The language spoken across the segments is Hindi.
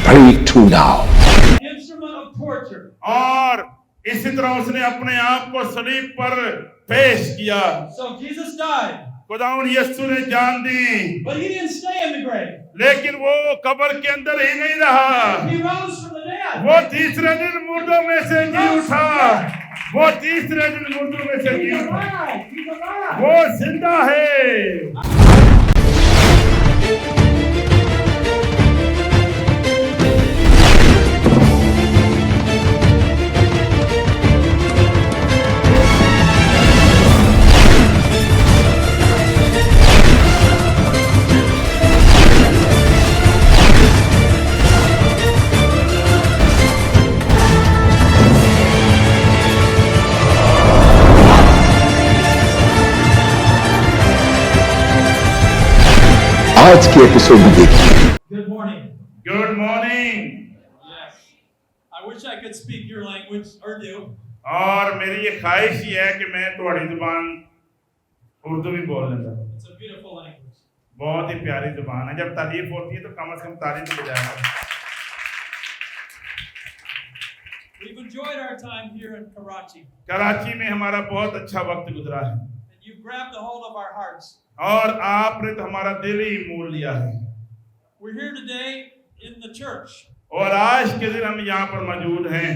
very true now. Instrument of torture. और इसी तरह उसने अपने आप को सलीब पर पेश किया। So Jesus died, खुदावन यीशु ने जान दी, but he didn't stay in the grave. लेकिन वो कब्र के अंदर ही नहीं रहा। He rose from the dead. वो तीसरे दिन मुर्दों में से जी उठा। वो तीसरे दिन मुर्दों में से जी He's उठा। alive. He's alive. वो जिंदा है। आज के एपिसोड में देखिए। Good morning. Good morning. Yes. I wish I could speak your language, Urdu. और मेरी ये ख्वाहिश ही है कि मैं तुम्हारी जुबान उर्दू भी बोल लेता। It's a beautiful language. बहुत ही प्यारी जुबान है। जब तारीफ होती है तो कम से कम तारीफ की बजाय। We've enjoyed our time here in Karachi, Karachi में हमारा बहुत अच्छा वक्त गुजरा है and you've grabbed a hold of our hearts. और आपने तो हमारा दिल ही मोल लिया है। We're here today in the church. और आज के दिन हम यहाँ पर मौजूद हैं।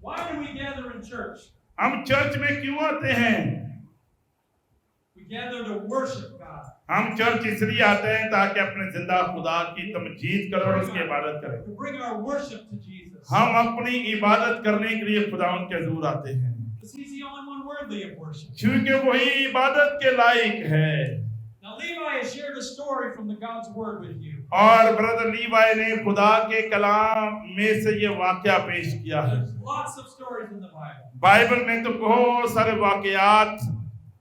Why do we gather in church? हम चर्च में क्यों आते हैं? We gather to worship God. हम चर्च इसलिए आते हैं ताकि अपने जिंदा खुदा की तमजीद करें और उसकी इबादत करें। To bring our worship to Jesus. हम अपनी इबादत करने के लिए खुदा उनके हजूर आते हैं Because He's the only one worthy of worship. क्योंकि वही इबादत के लायक है। Now Levi has shared a story from the God's Word with you. और ब्रदर लीवाई ने खुदा के कलाम में से ये वाकया पेश किया है। There's lots of stories in the Bible. Bible में तो बहुत सारे वाकयात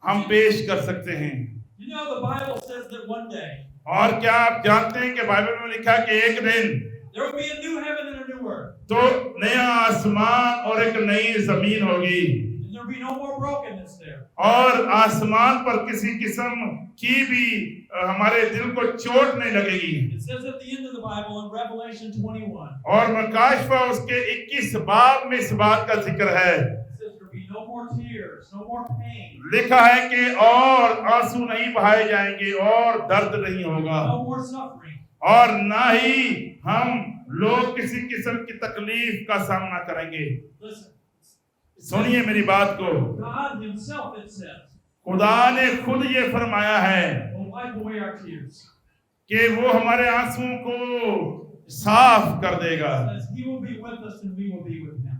हम पेश कर सकते हैं। You know the Bible says that one day और क्या आप जानते हैं कि बाइबल में लिखा है कि एक दिन there will be a new heaven and a new earth. तो नया आसमान और एक नई जमीन होगी And there will be no more brokenness there. और आसमान पर किसी किस्म की भी हमारे दिल को चोट नहीं लगेगी। It says at the end of the Bible in Revelation 21. और मकाशफा उसके 21 बाब में इस बात का जिक्र है। It says there will be no more tears, no more pain, लिखा है कि और आंसू नहीं बहाए जाएंगे और दर्द नहीं होगा no more suffering. और ना ही हम लोग किसी किस्म की तकलीफ का सामना करेंगे। Listen. सुनिए मेरी बात को। God Himself, it says, खुदा ने खुद ये फरमाया है will wipe away our tears. कि वो हमारे आंसुओं को साफ कर देगा। It says He will be with us and we will be with Him.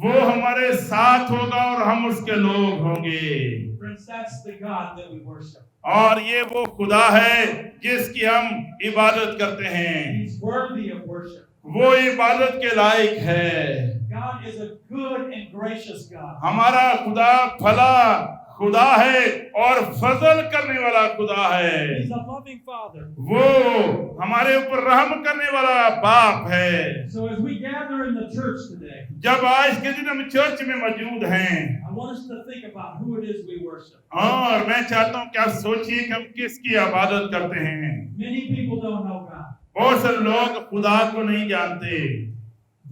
वो हमारे साथ होगा और हम उसके लोग होंगे। Friends, that's the God that we worship. और ये वो खुदा है जिसकी हम इबादत करते हैं। He's worthy of worship. वो इबादत के लायक है। God is a good and gracious God. हमारा खुदा भला खुदा है और फजल करने वाला खुदा है। He's a loving Father. वो हमारे ऊपर रहम करने वाला बाप है। So as we gather in the church today, जब आज के दिन हम चर्च में मौजूद हैं I want us to think about who it is we worship. और मैं चाहता हूँ कि आप सोचिए कि हम किसकी इबादत करते हैं। Many people don't know God. बहुत से लोग खुदा को नहीं जानते।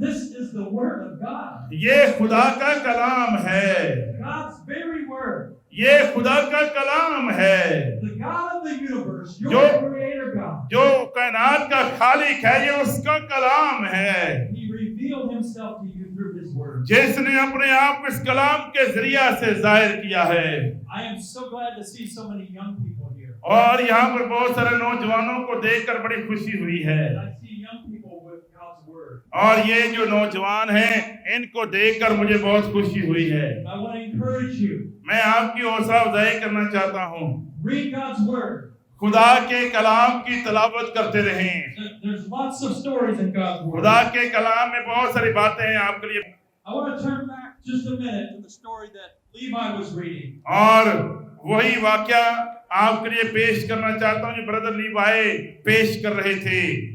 This is the Word of God. ये खुदा का कलाम है। God's very Word. ये खुदा का कलाम है। The God of the universe, your जो- creator God. जो कायनात का खालिक है, ये उसका कलाम है He revealed Himself to you through His Word. जिसने अपने आप को इस कलाम के जरिया से जाहिर किया है। I am so glad to see so many young people here. और यहाँ पर बहुत सारे नौजवानों को देखकर बड़ी खुशी हुई है। And I see young people with God's Word. और ये जो नौजवान हैं इनको देखकर मुझे बहुत खुशी हुई है। I want to encourage you. मैं आपकी हौसला अफजाई करना चाहता हूँ। Read God's Word. खुदा के कलाम की तलावत करते रहें। There's lots of stories in God's Word. खुदा के कलाम में बहुत सारी बातें हैं आपके लिए। I want to turn back just a minute to the story that Levi was reading. और वही वाक्या आपके लिए पेश करना चाहता हूँ जो ब्रदर लीवाई पेश कर रहे थे।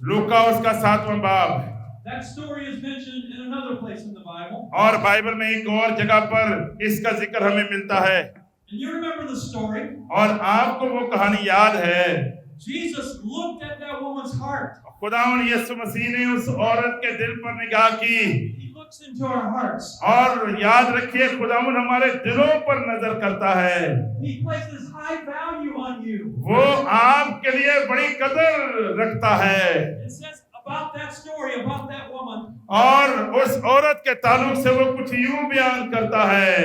लूका उसका 7वां बाब। That story is mentioned in another place in the Bible. और बाइबल में एक और जगह पर इसका जिक्र हमें मिलता है। And you remember the story. और आपको वो कहानी याद है Jesus looked at that woman's heart. खुदावंद यीशु मसीह ने उस औरत के दिल पर निगाह की He looks into our hearts. और याद रखिए खुदावंद हमारे दिलों पर नजर करता है। He places high value on you. वो आपके लिए बड़ी कदर रखता है। It says about that story, about that woman, और उस औरत के ताल्लुक से वो कुछ यूं बयान करता है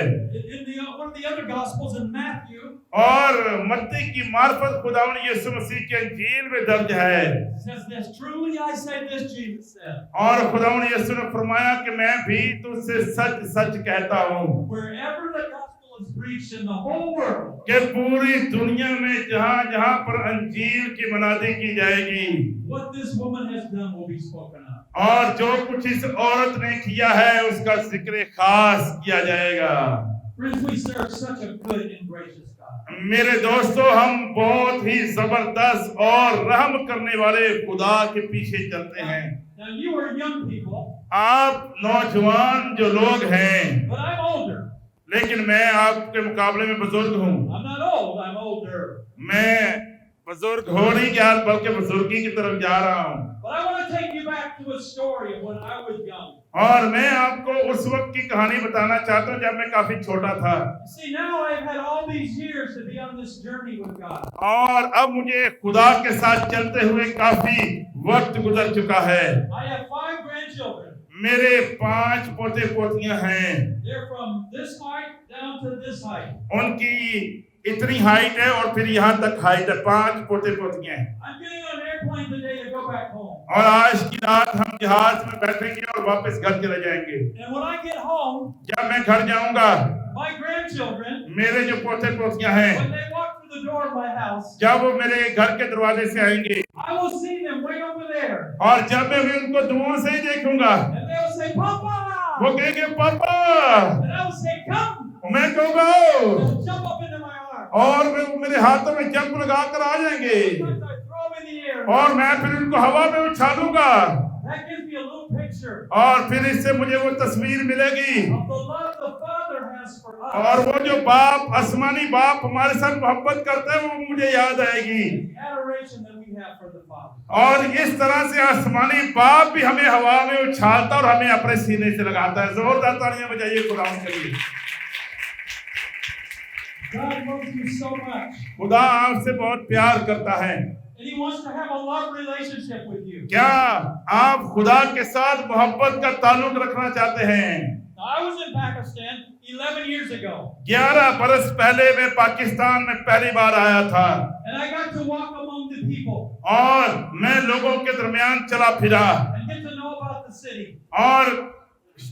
in one of the other Gospels in Matthew, और मत्ती की मार्फत खुदावंद यीशु मसीह के इंजील में दर्ज है। it says this, truly I say this, Jesus said, और खुदावंद यीशु ने फरमाया कि मैं भी तुझसे सच सच कहता हूँ wherever the gospel is preached in the whole world, कि पूरी दुनिया में जहाँ जहाँ पर अंजील की मनादी की जाएगी what this woman has done will be spoken of. और जो कुछ इस औरत ने किया है उसका जिक्र खास किया जाएगा। Friends, we serve such a good and gracious God. मेरे दोस्तों, हम बहुत ही जबरदस्त और रहम करने वाले खुदा के पीछे चलते हैं। Now you are young people, आप नौजवान जो लोग हैं, but I'm older. लेकिन मैं आपके मुकाबले में बुजुर्ग हूँ। I'm not old, I'm older. मैं बुजुर्ग हो नहीं गया बल्कि बुजुर्गी की तरफ जा रहा हूँ। But I want to take you back to a story of when I was young. और मैं आपको उस वक्त की कहानी बताना चाहता हूँ जब मैं काफी छोटा था। See, now I've had all these years to be on this journey with God. और अब मुझे खुदा के साथ चलते हुए काफी वक्त गुजर चुका है। I have 5 grandchildren. मेरे 5 पोते पोतियां हैं। They're from this height down to this height. उनकी इतनी हाइट है और फिर यहाँ तक हाइट है। 5 पोते पोतियां हैं। I'm getting on an airplane today to go back home. और आज की रात हम जहाज में बैठेंगे और वापस घर चले जाएंगे। And when I get home, जब मैं घर जाऊंगा, my grandchildren, मेरे जो पोते पोतियां हैं, when they walk through the door of my house, जब वो मेरे घर के दरवाजे से आएंगे I will see them way over there. और जब मैं भी उनको दुआओं से ही देखूंगा, And they will say, Papa! वो कहेंगे पापा, And I will say, come! मैं कहूंगा They'll jump up into my arms. और वे मेरे हाथों में जंप लगा कर आ जाएंगे Sometimes I throw them in the air. और मैं फिर उनको हवा में उछालूंगा That gives me a little picture और फिर इससे मुझे वो तस्वीर मिलेगी of the love the Father has for us. और वो जो बाप, आसमानी बाप हमारे साथ मोहब्बत करता है वो मुझे याद आएगी। The adoration that we have for the Father. और इस तरह से आसमानी बाप भी हमें हवा में उछालता और हमें अपने सीने से लगाता है। जोरदार तालियां बजाइए खुदा के लिए। God loves you so much. खुदा आपसे बहुत प्यार करता है। And He wants to have a love relationship with you. क्या आप खुदा के साथ मोहब्बत का ताल्लुक रखना चाहते हैं? Now, I was in Pakistan 11 years ago. 11 बरस पहले मैं पाकिस्तान में पहली बार आया था And I got to walk among the people और मैं लोगों के दरमियान चला फिरा and get to know about the city. और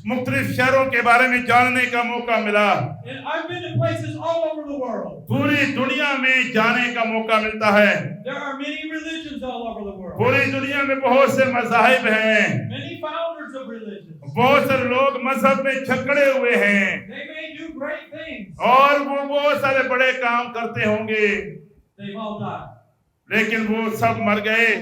मुख्तलिफ शहरों के बारे में जानने का मौका मिला। And I've been to places all over the world. पूरी दुनिया में जाने का मौका मिलता है। There are many religions all over the world. पूरी दुनिया में बहुत से मज़ाहिब हैं। Many founders of religions. बहुत सारे लोग मजहब में छकड़े हुए हैं They may do great things. और वो बहुत सारे बड़े काम करते होंगे, They've all died. लेकिन वो सब मर गए।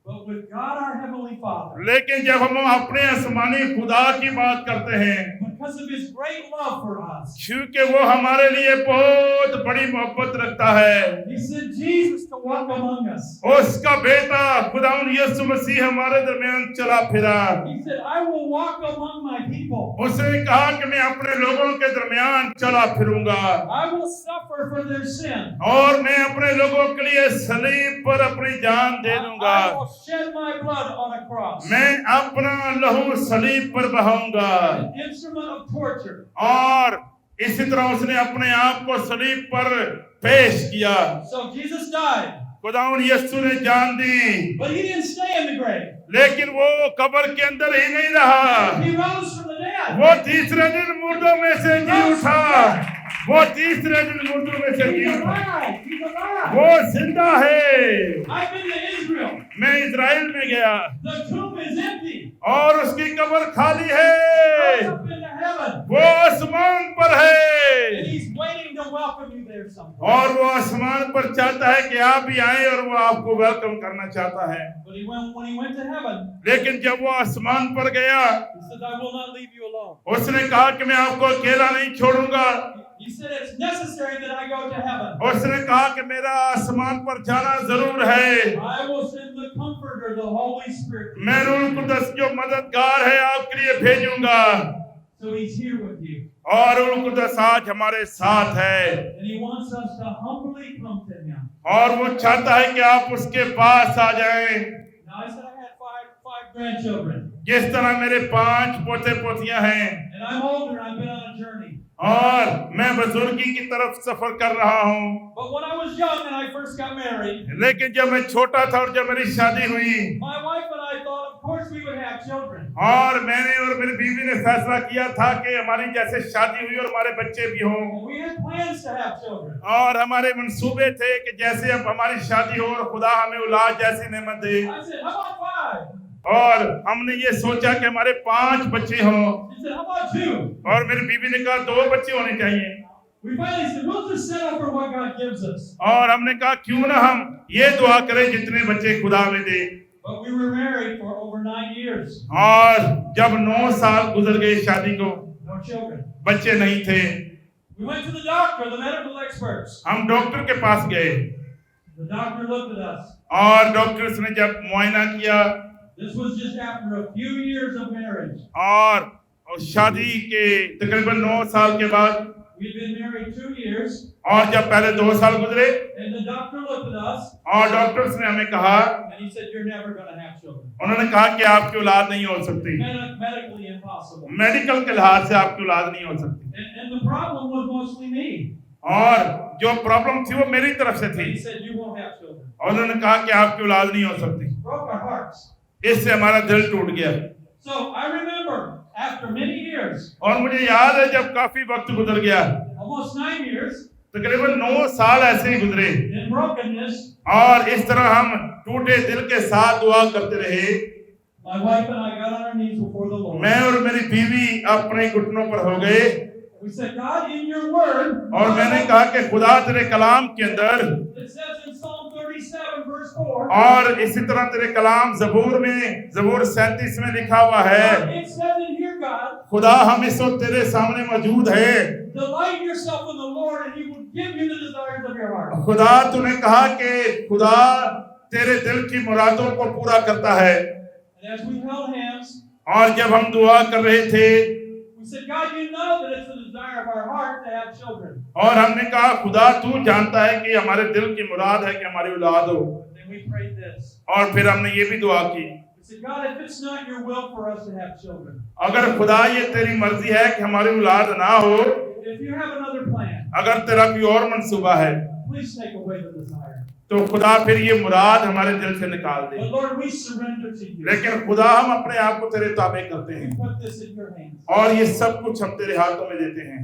But with God, our Heavenly Father, लेकिन जब हम अपने आसमानी खुदा की बात करते हैं, because of His great love for us, क्योंकि वो हमारे लिए बहुत बड़ी मोहब्बत रखता है, He sent Jesus to walk among us. उसका बेटा खुदावंद यीशु मसीह हमारे दरमियान चला फिरा। He said, I will walk among my people. उसने कहा कि मैं अपने लोगों के दरमियान चला फिरूंगा I will suffer for their sin. और मैं अपने लोगों के लिए सलीब पर अपनी जान दे दूंगा। I will shed my blood on a cross. मैं अपना लहू सलीब पर बहाऊंगा। An instrument of torture. और इसी तरह उसने अपने आप को सलीब पर पेश किया। So Jesus died. खुदावंद यीशु ने जान दी, But He didn't stay in the grave. लेकिन वो कब्र के अंदर ही नहीं रहा। He rose from the dead. वो तीसरे दिन मुर्दों में से जी उठा। वो तीसरे दिन मुर्दों में से जी He's उठा। alive. He's alive. वो जिंदा है। I've been to Israel. मैं इजराइल में गया The tomb is empty. और उसकी कब्र खाली है। Up into heaven. वो आसमान पर है And he's waiting to welcome you there someday. और वो आसमान पर चाहता है कि आप भी आए और वो आपको वेलकम करना चाहता है। But when he went to heaven, लेकिन जब वो आसमान पर गया, he said, I will not leave you alone. उसने कहा कि मैं आपको अकेला नहीं छोड़ूंगा। He said, it's necessary that I go to heaven. उसने कहा कि मेरा आसमान पर जाना जरूर है। I will send the Comforter, the Holy Spirit. मैं रूह कुदस जो मददगार है आपके लिए भेजूंगा। So he's here with you. और रूह कुदस आज हमारे साथ है And he wants us to humbly come to him. और वो चाहता है कि आप उसके पास आ जाएं। Now I said I had five grandchildren. जिस तरह मेरे 5 पोते पोतियां हैं And I'm older, I've been on a journey. और मैं बुजुर्गी की तरफ सफर कर रहा हूँ। But when I was young and I first got married, लेकिन जब मैं छोटा था और जब मेरी शादी हुई my wife and I thought, of course, we would have children. और मैंने और मेरी बीवी ने फैसला किया था कि हमारी जैसे शादी हुई और हमारे बच्चे भी हों And we had plans to have children. और हमारे मंसूबे थे कि जैसे अब हमारी शादी हो और खुदा हमें औलाद जैसी नेमत दे। I said, how about 5? और हमने ये सोचा कि हमारे 5 बच्चे हों She said, how about 2? और मेरी बीवी ने कहा 2 बच्चे होने चाहिए। We finally said, we'll just settle for what God gives us. और हमने कहा क्यों ना हम ये दुआ करें जितने बच्चे खुदा में दे। But we were married for over 9 years. और जब 9 साल गुजर गए शादी को, No children. बच्चे नहीं थे। We went to the doctor, the medical experts. हम डॉक्टर के पास गए The doctor looked at us. और डॉक्टर ने जब मुआयना किया This was just after a few years of marriage. और शादी के तकरीबन 9 साल के बाद We'd been married 2 years. और जब पहले 2 साल गुजरे And the doctor looked at us. और डॉक्टर्स ने हमें कहा, And he said, you're never going to have children. उन्होंने कहा कि आपकी औलाद नहीं हो सकती, Medically impossible. मेडिकल के लिहाज से आपकी औलाद नहीं हो सकती। And the problem was mostly me. और जो प्रॉब्लम थी वो मेरी तरफ से थी He said, you won't have children. और उन्होंने कहा कि आपकी औलाद नहीं हो सकती। Broke our hearts. इससे हमारा दिल टूट गया। So I remember after many years, और मुझे याद है जब काफी वक्त गुजर गया, almost 9 years, तकरीबन 9 साल ऐसे ही गुजरे in brokenness, और इस तरह हम टूटे दिल के साथ दुआ करते रहे। my wife and I got on our knees before the Lord. मैं और मेरी बीवी अपने घुटनों पर हो गए We said, God, in your word, और मैंने कहा कि खुदा तेरे कलाम के अंदर it says in Psalm 37 verse 4, और इसी तरह तेरे कलाम ज़बूर में ज़बूर 37 में लिखा हुआ है, it says in here, God, खुदा हम इस वक्त तेरे सामने मौजूद है। delight yourself in the Lord and he will give you the desires of your heart. खुदा तूने कहा कि खुदा तेरे दिल की मुरादों को पूरा करता है। And as we held hands, और जब हम दुआ कर रहे थे we said, God, you know that it's the desire of our heart to have children. और हमने कहा खुदा तू जानता है कि हमारे दिल की मुराद है कि हमारी औलाद हो। Then we prayed this. और फिर हमने ये भी दुआ की, We said, God, if it's not your will for us to have children, अगर खुदा ये तेरी मर्जी है कि हमारी औलाद ना हो, if you have another plan, अगर तेरा कोई और मंसूबा है please take away the desire. तो खुदा फिर ये मुराद हमारे दिल से निकाल दे। But Lord, we surrender to you. लेकिन खुदा हम अपने आप को तेरे ताबे करते We हैं put this in your hands. और ये सब कुछ हम तेरे हाथों में देते हैं।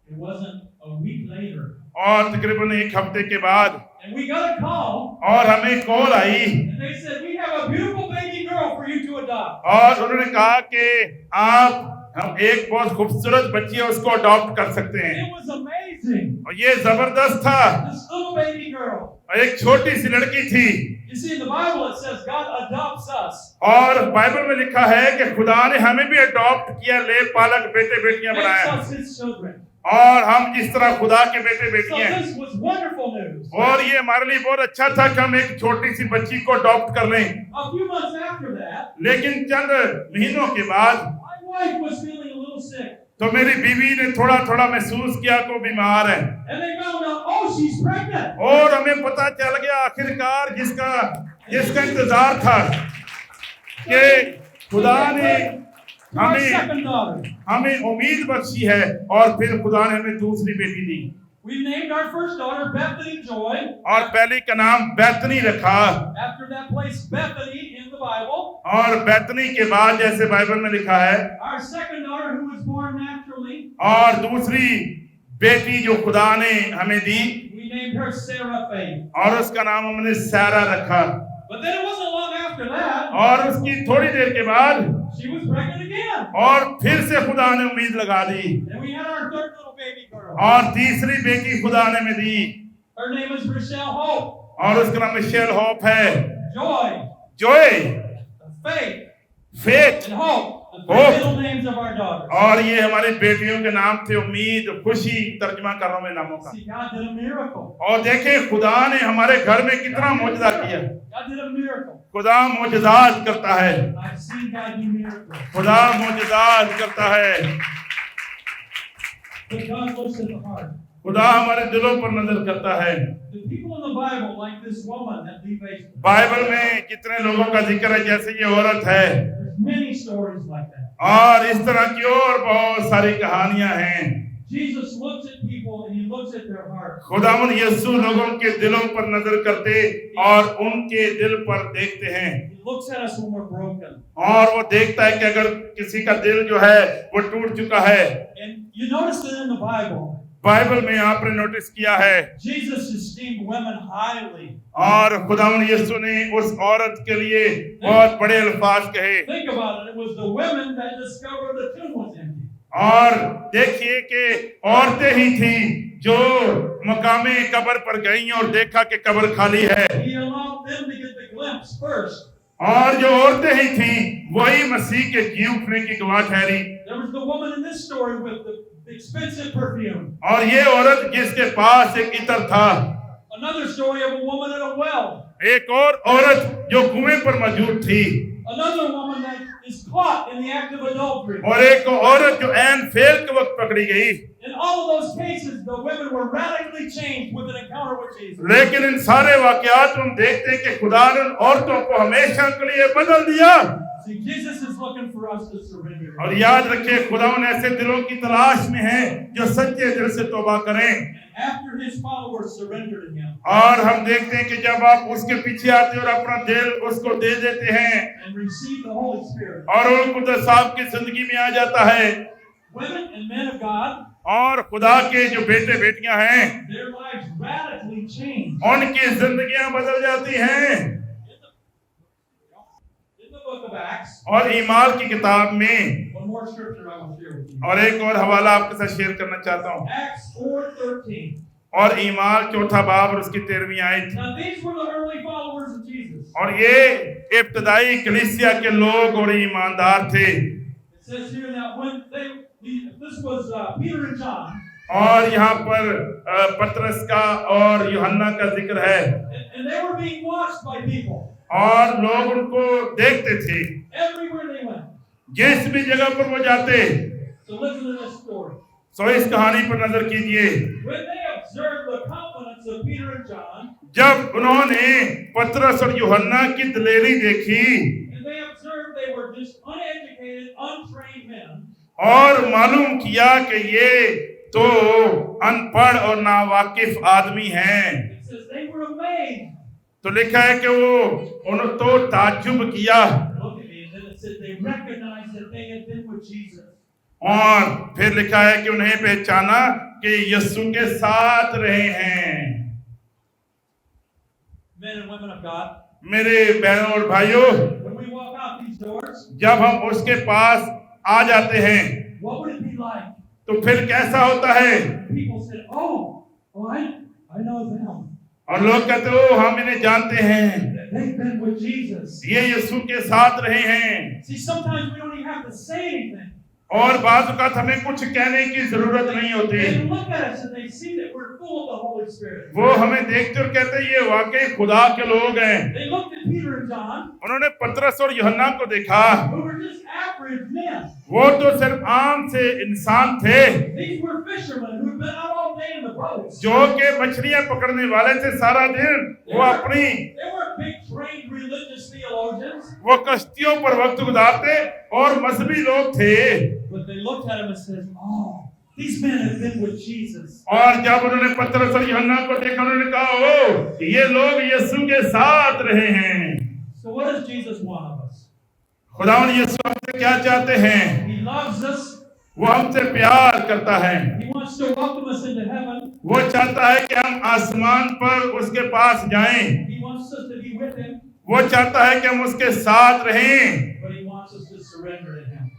It wasn't a week later. और तकरीबन 1 हफ्ते के बाद And we got a call. और हमें call I And they said, we have a beautiful baby girl for you to adopt. और उन्होंने कहा कि हम एक बहुत खूबसूरत बच्ची है उसको अडॉप्ट कर सकते हैं। It was amazing. और ये जबरदस्त था। This little baby girl. और एक छोटी सी लड़की थी। You see, in the Bible it says God adopts us. और बाइबल में लिखा है कि खुदा ने हमें भी अडॉप्ट किया, ले पालक बेटे बेटियां Makes बनाया us his children. और हम जिस तरह खुदा के बेटे So बेटियां हैं। this was wonderful news. और ये हमारे लिए बहुत अच्छा था कि हम एक छोटी सी बच्ची को अडॉप्ट कर लें। A few months after that, लेकिन चंद महीनों के बाद my wife was feeling a little sick. तो मेरी बीवी ने थोड़ा थोड़ा महसूस किया कि वो बीमार है And they found out, oh, she's pregnant. और हमें पता चल गया आखिरकार जिसका इंतजार था कि खुदा ने Our second daughter. हमें उम्मीद बख्शी है और फिर खुदा ने हमें दूसरी बेटी दी We named our first daughter Bethany Joy. और पहली का नाम बैतनी रखा After that place Bethany in the Bible. और बैतनी के बाद जैसे बाइबल में लिखा है Our second daughter who was born naturally. और दूसरी बेटी जो खुदा ने हमें दी We named her Sarah Faith. और उसका नाम हमने सारा रखा But then it wasn't long after that. और उसकी थोड़ी देर के बाद she was pregnant again. और फिर से खुदा ने उम्मीद लगा दी And we had our third little baby girl. और तीसरी बेटी खुदा ने में दी Her name is Rochelle Hope. और उसका नाम मिशेल होप है Joy, Joe faith, faith and hope. The Hope. three middle names of our daughters. और ये हमारी बेटियों के नाम थे उम्मीद खुशी तर्जुमा कर रहा हूं मैं नामों का See, God did a miracle. और देखें खुदा ने हमारे घर में कितना मौजूदा किया God did a miracle. खुदा मौजूदात करता है I've seen God do miracles. खुदा मौजूदात करता है But God looks at the heart. खुदा हमारे दिलों पर नजर करता है The people in the Bible, like this woman that Levi, Bible में कितने लोगों का जिक्र है जैसे ये औरत है there's many stories like that. और इस तरह की और बहुत सारी कहानियां हैं Jesus looks at people and he looks at their heart. खुदावंद यीशु लोगों के दिलों पर नजर करते और उनके दिल पर देखते हैं He looks at us when we're broken. और वो देखता है कि अगर किसी का दिल जो है वो टूट चुका है And you notice that in the Bible, Bible में आपने नोटिस किया है Jesus esteemed women highly. और खुदावंद यीशु ने उस औरत के लिए बहुत बड़े अल्फाज कहे Think about it. It was the women that discovered the tomb was empty. और देखिए कि औरतें ही थी जो मकामे कब्र पर गईं और देखा कि कब्र खाली है He allowed them to get the glimpse first. और जो औरतें ही थी वही मसीह के जी उठने की गवाह ठहरी There was the woman in this story with the expensive perfume. और ये औरत जिसके पास एक इत्र था Another story of a woman at a well. एक और औरत जो कुएं पर मौजूद थी Another woman that is caught in the act of adultery. और एक औरत जो ऐन फेल के वक्त पकड़ी गई In all of those cases, the women were radically changed with an encounter with Jesus. लेकिन इन सारे वाकयात में हम देखते हैं कि खुदा ने उन औरतों को हमेशा के लिए बदल दिया See, Jesus is looking for us to surrender. और याद रखिए खुदावन ऐसे दिलों की तलाश में है जो सच्चे दिल से तौबा करें After his followers surrendered to him और हम देखते हैं कि जब आप उसके पीछे आते हैं और अपना दिल उसको दे देते हैं and received the Holy Spirit, और वो कुदरत साहब की जिंदगी में आ जाता है women and men of God, और खुदा के जो बेटे बेटियां हैं their lives radically changed. उनकी जिंदगियां बदल जाती हैं In the book of Acts, और ईमाल की किताब में one more scripture I will share with you. और एक और हवाला आपके साथ शेयर करना चाहता हूँ Acts 4:13. और ईमाल चौथा बाब और उसकी 13वीं आयत Now these were the early followers of Jesus. और ये इब्तदाई कलीसिया के लोग और ईमानदार थे It says here that when this was Peter and John, और यहाँ पर पतरस का और यूहन्ना का जिक्र है and they were being watched by people और लोग उनको देखते थे everywhere they went. जिस भी जगह पर वो जाते So listen to this story. सो इस कहानी पर नजर कीजिए When they observed the confidence of Peter and John, जब उन्होंने पतरस और यूहन्ना की दिलेरी देखी and they observed they were just uneducated, untrained men, और मालूम किया कि ये तो अनपढ़ और नावाकिफ आदमी हैं it says they were amazed. तो लिखा है कि वो उन्होंने तो ताज्जुब किया Look at me, and then it said they recognized that they had been with Jesus. और फिर लिखा है कि उन्हें पहचाना कि यीशु के साथ रहे हैं Men and women of God, मेरे बहनों और भाइयों when we walk out these doors, जब हम उसके पास आ जाते हैं what would it be like? तो फिर कैसा होता है People said, oh, I know them. और लोग कहते हो हम इन्हें जानते हैं They've been with Jesus. ये यीशु के साथ रहे हैं See, sometimes we don't even have to say anything. और बाज़ औक़ात हमें कुछ कहने की जरूरत नहीं होती They look at us and they see that we're full of the Holy Spirit. वो हमें देखते और कहते हैं ये वाकई खुदा के लोग हैं They looked at Peter and John, उन्होंने पतरस और यूहन्ना को देखा who were just average men. वो तो सिर्फ आम से इंसान थे These were fishermen who'd been out all day in the boats. जो के मछलियां पकड़ने वाले थे सारा दिन वो अपनी They weren't big trained religious theologians, वो कश्तियों पर वक्त गुजारते और मजहबी लोग थे but they looked at him and said, oh, these men have been with Jesus. और जब उन्होंने पतरस और यूहन्ना को देखा उन्होंने कहा ओ ये लोग यीशु के साथ रहे हैं So what does Jesus want of us? खुदावंद यीशु हमसे क्या चाहते हैं He loves us. वो हमसे प्यार करता है He wants to welcome us into heaven. वो चाहता है कि हम आसमान पर उसके पास जाएं He wants us to be with him, वो चाहता है कि हम उसके साथ रहें but he wants us to surrender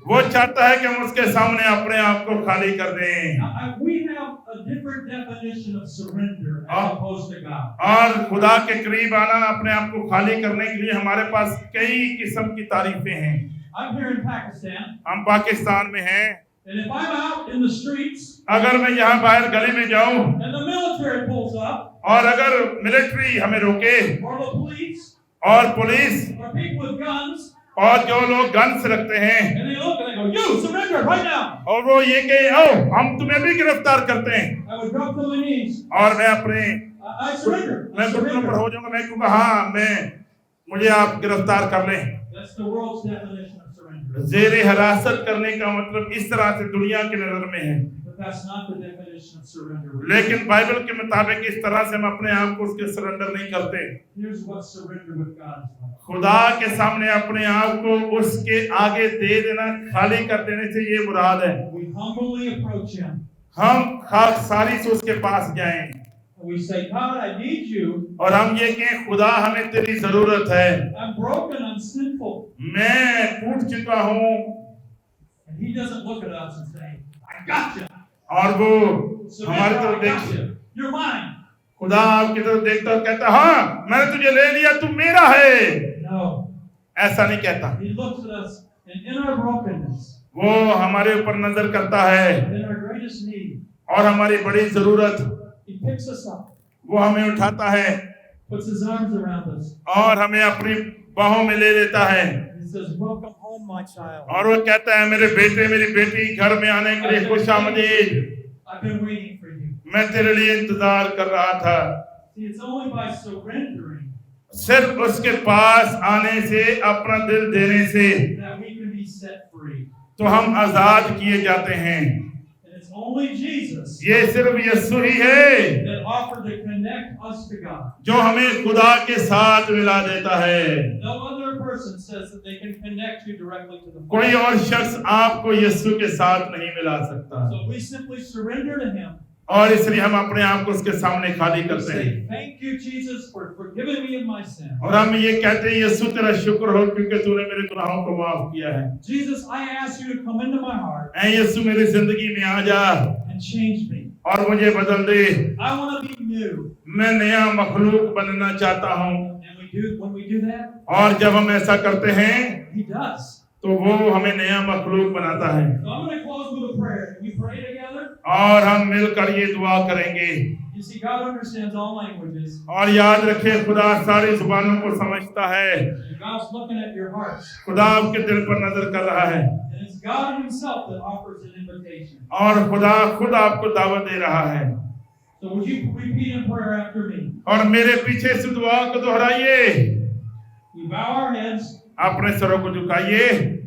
वो चाहता है कि हम उसके सामने अपने आप को खाली कर दें। Now, we have a different definition of surrender as opposed to God. और खुदा के करीब आना, अपने आप को खाली करने के लिए हमारे पास कई किस्म की तारीफें हैं। I'm here in Pakistan, हम पाकिस्तान में हैं, and if I'm out in the streets अगर मैं यहाँ बाहर गली में जाऊं and the military pulls up, और अगर मिलिट्री हमें रोके or the police, और police or people with guns, और जो लोग गन्स रखते हैं and they look and they go, "You surrender right now!" और वो ये कहे आओ हम तुम्हें भी गिरफ्तार करते हैं, I would drop to my knees. और मैं अपने I surrender. मैं घुटनों पर हो जाऊंगा, मैं कहूँगा हाँ मुझे आप गिरफ्तार कर लें। That's the world's definition of surrender. जेरे हिरासत करने का मतलब इस तरह से दुनिया की नजर में है, But that's not the definition of surrender. लेकिन बाइबल के मुताबिक इस तरह से हम अपने आप को उसके सरेंडर नहीं करते। Here's what surrender with God is like. खुदा के सामने अपने आप को उसके आगे दे देना, खाली कर देने से ये मुराद है। We humbly approach Him. हम खाकसारी से उसके पास जाएं And we say, "God, I need you. और हम ये कहें खुदा हमें तेरी जरूरत है, I'm broken. I'm sinful." मैं टूट चुका हूँ। And He doesn't look at us and say, "I got you. और वो हमारी Surrender, तरफ I got देख, you. You're mine." खुदा आपकी तरफ देखता और कहता हाँ मैंने तुझे ले लिया, तू मेरा है। No. ऐसा नहीं कहता, He looks at us, and in our brokenness, वो हमारे ऊपर नजर करता है in our greatest need, और हमारी बड़ी जरूरत He picks us up, वो हमें उठाता है puts His arms around us. और हमें अपनी बाहों में ले लेता है He says, "Welcome home, my child. और वो कहता है मेरे बेटे मेरी बेटी घर में आने के लिए खुशामदीद, I've been waiting for you." मैं तेरे लिए इंतजार कर रहा था। See, it's only by surrendering सिर्फ उसके पास आने से, अपना दिल देने से that we can be set free. तो हम आजाद किए जाते हैं। And it's only Jesus ये सिर्फ यीशु ही है that offered to connect us to God. जो हमें खुदा के साथ मिला देता है। No other person says that they can connect you directly to the कोई Father. और शख्स आपको यीशु के साथ नहीं मिला सकता, So we simply surrender to Him. और इसलिए हम अपने आप को उसके सामने खाली We करते हैं say, "Thank you, Jesus, for forgiving me of my sin." और हम ये कहते हैं यीशु तेरा शुक्र हो क्योंकि तूने मेरे गुनाहों को माफ किया है। Jesus, I ask you to come into my heart ऐ यीशु मेरी जिंदगी में आ जा and change me. और मुझे बदल दे, I want to be new. मैं नया मखलूक बनना चाहता हूँ। And when we do that, और जब हम ऐसा करते हैं He does. तो वो हमें नया मखलूक बनाता है। So I'm going to close with a prayer. Can we pray together? और हम मिलकर ये दुआ करेंगे। You see, God understands all languages. और याद रखें खुदा सारी जुबानों को समझता है, And God's looking at your hearts. खुदा आपके दिल पर नजर कर रहा है And it's God Himself that offers an invitation. और खुदा खुद आपको दावत दे रहा है। So would you repeat in prayer after me? और मेरे पीछे से दुआ को दोहराइए, We bow our heads. अपने सरों को झुकाइए।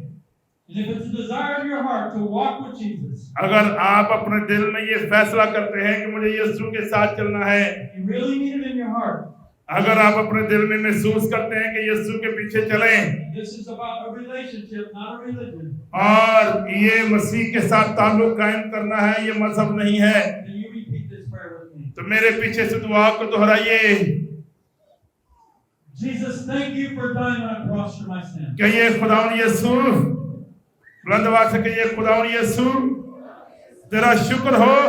And if it's the desire of your heart to walk with Jesus, अगर आप अपने दिल में ये फैसला करते हैं कि मुझे यीशु के साथ चलना है, you really mean it in your heart. अगर आप अपने दिल में महसूस करते हैं कि यीशु के पीछे चलें This is about a relationship, not a religion. और ये मसीह के साथ ताल्लुक कायम करना है, ये मजहब नहीं है, Then you repeat this prayer with me. तो मेरे पीछे से दुआ को दोहराइए। Jesus, thank you for dying on a cross for my sin. कहिए खुदावन यीशु, बुलंद आवाज से कहिए खुदावन यीशु, तेरा शुक्र हो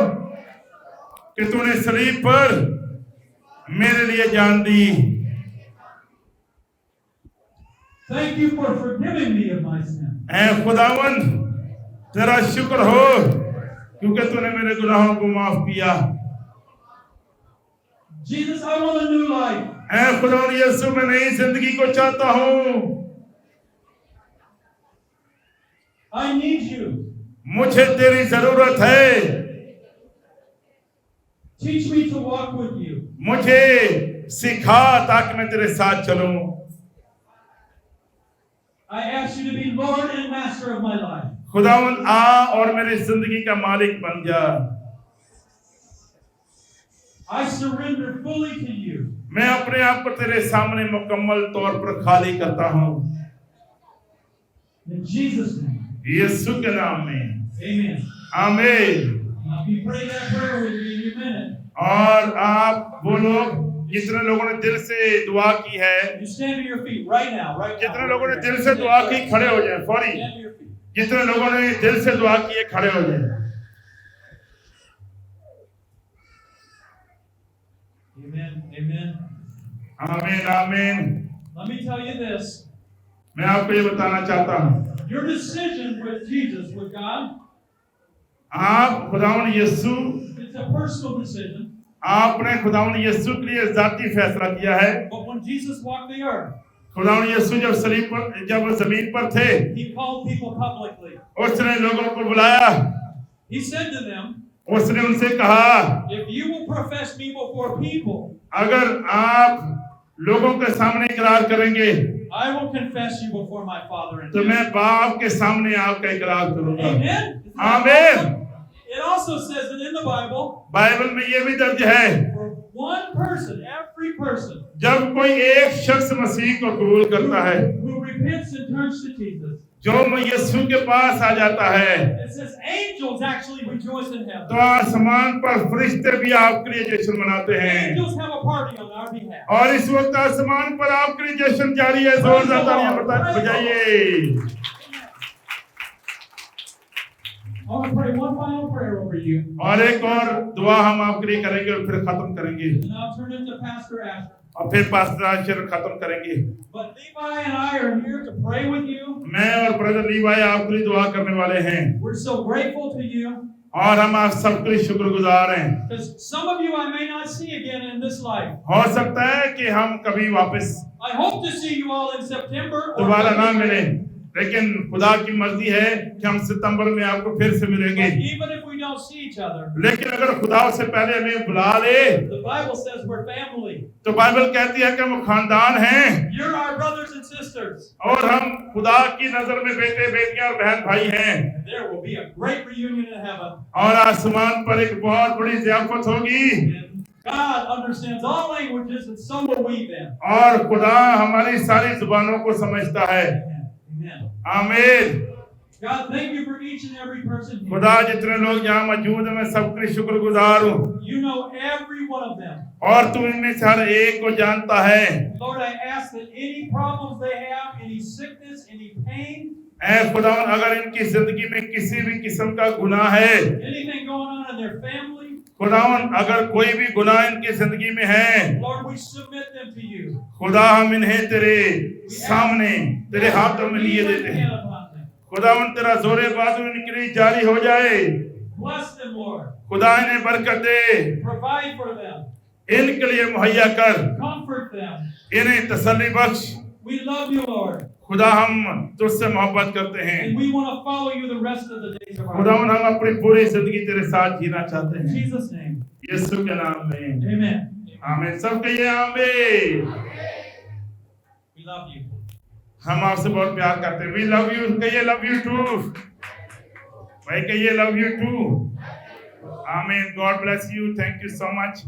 कि तूने सलीब पर मेरे लिए जान दी। Thank you for forgiving me of my sin. ऐ खुदावन तेरा शुक्र हो क्योंकि तूने मेरे गुनाहों को माफ किया। Jesus, I want a new life. ऐ खुदावन यीशु मैं नई जिंदगी को चाहता हूँ। I need you. मुझे तेरी जरूरत है। Teach me to walk with you. मुझे सिखा ताकि मैं तेरे साथ चलूं। I ask you to be Lord and Master of my life. खुदावन आ और मेरी जिंदगी का मालिक बन जा। I surrender fully to you. मैं अपने आप को तेरे सामने मुकम्मल तौर पर खाली करता हूँ। In Jesus' name. यीशु के नाम में Amen. आमीन। Now, if you pray that prayer with me in a minute, और आप वो लोग जितने लोगों ने दिल से दुआ की है, you stand to your feet right now. Right now. जितने लोगों ने दिल से दुआ की खड़े हो जाएं फौरी। Stand to your feet. जितने लोगों ने दिल से दुआ की है खड़े हो जाए। Amen. Amen. आमीन आमीन। Let me tell you this. मैं आपको ये बताना चाहता हूँ, Your decision with Jesus, with God, आप खुदावन यीशु, it's a personal decision. आपने खुदावन यीशु के लिए जाती फैसला किया है। But when Jesus walked the earth, खुदावन यीशु जब जमीन पर थे, he called people publicly. उसने लोगों को बुलाया, He said to them, उसने उनसे कहा, if you will profess me before people, अगर आप लोगों के सामने इकरार करेंगे I will confess you before my Father in तो मैं heaven. बाप के सामने आपका इकरार करूंगा। Amen. Isn't that आमीन। awesome? It also says that in the Bible, Bible में ये भी दर्ज है, for one person, every person जब कोई एक शख्स मसीह को कबूल करता है, who repents and turns to Jesus, जो यीशु के पास आ जाता है, it says angels actually rejoice in heaven. तो आसमान पर फरिश्ते भी आपके लिए जश्न मनाते हैं। Angels have a party on our behalf. और इस वक्त आसमान पर आपके लिए जश्न जारी है। जोरदार तालियां बजाइए। I want to pray one final prayer over you, और एक और दुआ हम आपके लिए करेंगे और फिर खत्म करेंगे, and I'll turn it to Pastor Asher. और फिर पास्टर आशीर खत्म करेंगे। But Levi and I are here to pray with you. मैं और ब्रदर लीवाई आपके लिए दुआ करने वाले हैं, We're so grateful to you. और हम आप सबके लिए शुक्रगुजार हैं। Because some of you I may not see again in this life. हो सकता है कि हम कभी वापस I hope to see you all in September. or दोबारा ना February. मिले, लेकिन खुदा की मर्जी है कि हम सितंबर में आपको फिर से मिलेंगे। But even if we don't see each other, लेकिन अगर खुदा से पहले हमें बुला ले, the Bible says we're family. तो बाइबल कहती है कि हम खानदान हैं, You're our brothers and sisters. और हम खुदा की नजर में बेटे बेटियां और बहन भाई हैं। And there will be a great reunion in heaven. और आसमान पर एक बहुत बड़ी ज़ियाफत होगी, And God understands all languages, and so will we then. और खुदा हमारी सारी जुबानों को समझता है। Amen. आमीन। God, thank you for each and every person here. खुदा जितने लोग यहाँ मौजूद हैं, मैं सबके लिए शुक्रगुजार हूँ, You know every one of them. और तू इनमें से हर एक को जानता है। Lord, I ask that any problems they have, any sickness, any pain, ऐ खुदा, अगर इनकी जिंदगी में किसी भी किस्म का गुनाह है, anything going on in their family, खुदावन अगर कोई भी गुनाह इनकी जिंदगी में है, Lord, we submit them to you. खुदा हम इन्हें तेरे सामने तेरे हाथों में लिए देते हैं। खुदावन तेरा जोरे बाजू इनके लिए जारी हो जाए। Bless them, Lord. खुदा इन्हें बरकत दे, Provide for them. इनके लिए मुहैया कर, Comfort them. इन्हें तसल्ली बख्श। We love you, Lord. खुदा हम तुझसे मोहब्बत करते हैं। And we want to follow you the rest of the days of our खुदावन life. हम अपनी पूरी जिंदगी तेरे साथ जीना चाहते In हैं, Jesus' name. यीशु के नाम में Amen. आमीन। सब कहिए आमीन। We love you. हम आपसे बहुत प्यार करते हैं। We love you. कहिए लव यू टू। भाई कहिए लव यू टू। आमीन। God bless you. Thank you so much.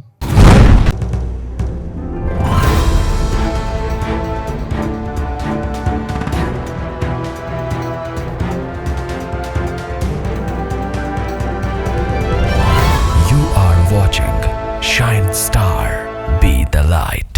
You are watching Shine Star. Be the light.